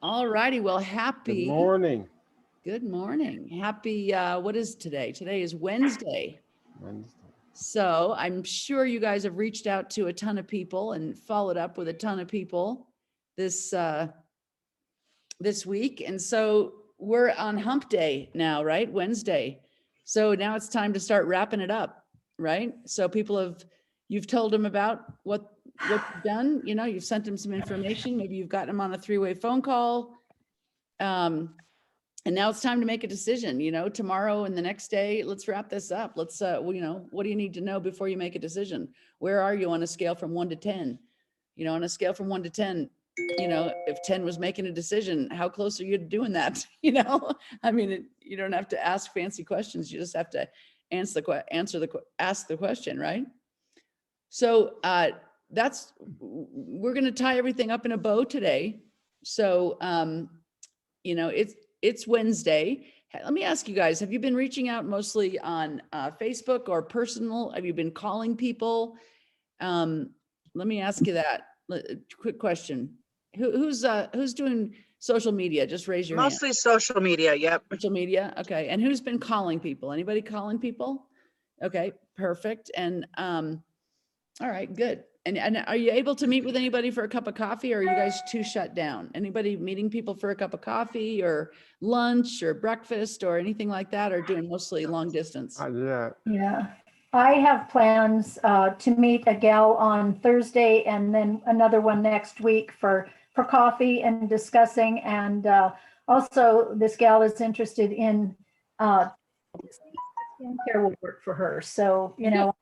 All righty. Well, Good morning. good morning. Happy, what is today? Today is Wednesday. Wednesday. So I'm sure you guys have reached out to a ton of people and followed up with a ton of people this, this week. And so we're on hump day now, right? Wednesday. So now it's time to start wrapping it up, right? So you've told them about what you've done, you've sent them some information. Maybe you've gotten them on a 3-way phone call. And now it's time to make a decision, tomorrow and the next day. Let's wrap this up. Let's, what do you need to know before you make a decision? Where are you on a scale from 1 to 10? On a scale from 1 to 10, if 10 was making a decision, how close are you to doing that? I mean, you don't have to ask fancy questions. You just have to ask the question, right? So we're going to tie everything up in a bow today. So, it's Wednesday. Let me ask you guys, have you been reaching out mostly on Facebook or personal? Have you been calling people? Let me ask you that. Quick question. Who's doing social media? Just raise your hand. Mostly social media. Yep. Social media. Okay. And who's been calling people? Anybody calling people? Okay, perfect. And all right, good. And are you able to meet with anybody for a cup of coffee, or are you guys too shut down? Anybody meeting people for a cup of coffee or lunch or breakfast or anything like that, or doing mostly long distance? I do that. Yeah, I have plans to meet a gal on Thursday and then another one next week for coffee and discussing. And also this gal is interested in skincare will work for her. So, I'm going to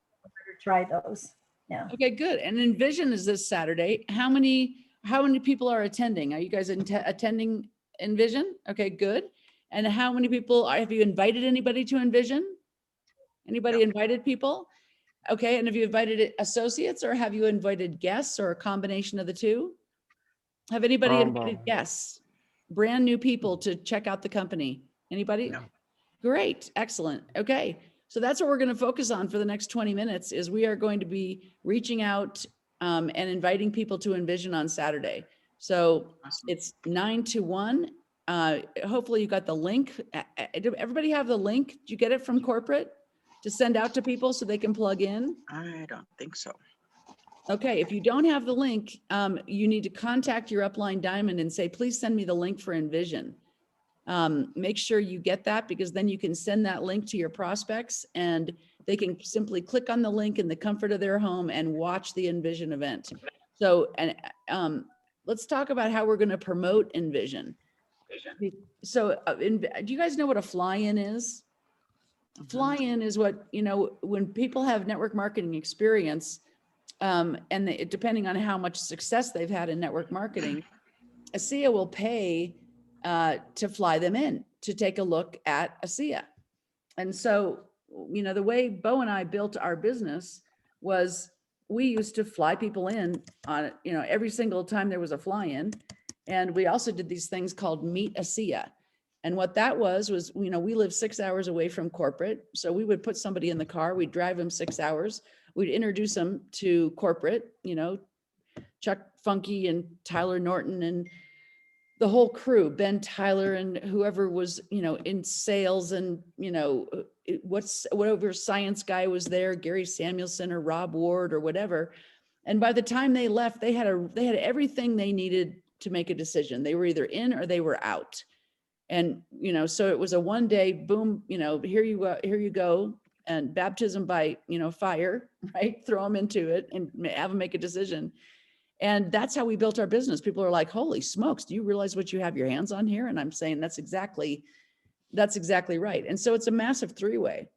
try those. Yeah. Okay, good. And Envision is this Saturday. How many people are attending? Are you guys attending Envision? Okay, good. And how many people have you invited anybody to Envision? Anybody invited people? Okay. And have you invited associates, or have you invited guests, or a combination of the two? Have anybody invited guests, brand new people to check out the company? Anybody? No. Great. Excellent. Okay. So that's what we're going to focus on for the next 20 minutes is we are going to be reaching out and inviting people to Envision on Saturday. So it's 9 to 1. Hopefully you got the link. Did everybody have the link? Did you get it from corporate to send out to people so they can plug in? I don't think so. Okay. If you don't have the link, you need to contact your upline diamond and say, please send me the link for Envision. Make sure you get that, because then you can send that link to your prospects and they can simply click on the link in the comfort of their home and watch the Envision event. So, and let's talk about how we're going to promote Envision. So do you guys know what a fly-in is? A fly-in is what, when people have network marketing experience, and depending on how much success they've had in network marketing, ASEA will pay to fly them in to take a look at ASEA. And so, the way Bo and I built our business was we used to fly people in on, every single time there was a fly-in. And we also did these things called Meet ASEA. And what that was, we live 6 hours away from corporate. So we would put somebody in the car, we'd drive them 6 hours. We'd introduce them to corporate, Chuck Funky and Tyler Norton and the whole crew, Ben Tyler and whoever was, in sales and, whatever science guy was there, Gary Samuelson or Rob Ward or whatever. And by the time they left, they had everything they needed to make a decision. They were either in or they were out. And, so it was a one day boom, here you go. And baptism by, fire, right? Throw them into it and have them make a decision. And that's how we built our business. People are like, holy smokes, do you realize what you have your hands on here? And I'm saying that's exactly right. And so it's a massive 3-way,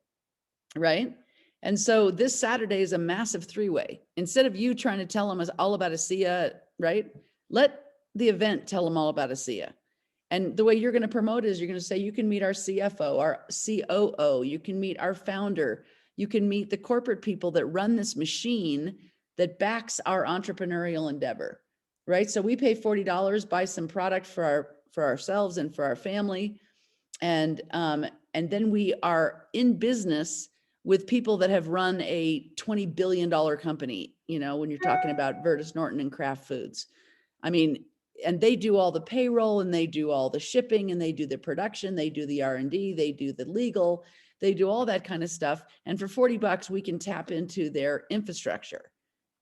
right? And so this Saturday is a massive 3-way. Instead of you trying to tell them all about ASEA, right? Let the event tell them all about ASEA. And the way you're going to promote is you're going to say, you can meet our CFO, our COO, you can meet our founder, you can meet the corporate people that run this machine that backs our entrepreneurial endeavor, right? So we pay $40, buy some product for ourselves and for our family. And then we are in business with people that have run a $20 billion company, when you're talking about Virtus Norton and Kraft Foods. I mean, and they do all the payroll and they do all the shipping and they do the production, they do the R&D, they do the legal, they do all that kind of stuff. And for $40, we can tap into their infrastructure.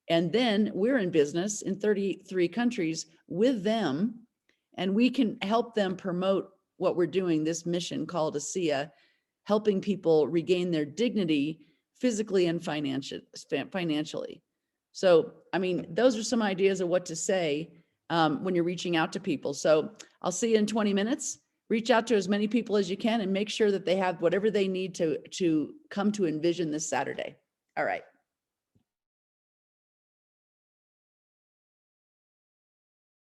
And then we're in business in 33 countries with them, and we can help them promote what we're doing, this mission called ASEA, helping people regain their dignity physically and financially. So, I mean, those are some ideas of what to say when you're reaching out to people. So I'll see you in 20 minutes. Reach out to as many people as you can and make sure that they have whatever they need to come to Envision this Saturday. All right.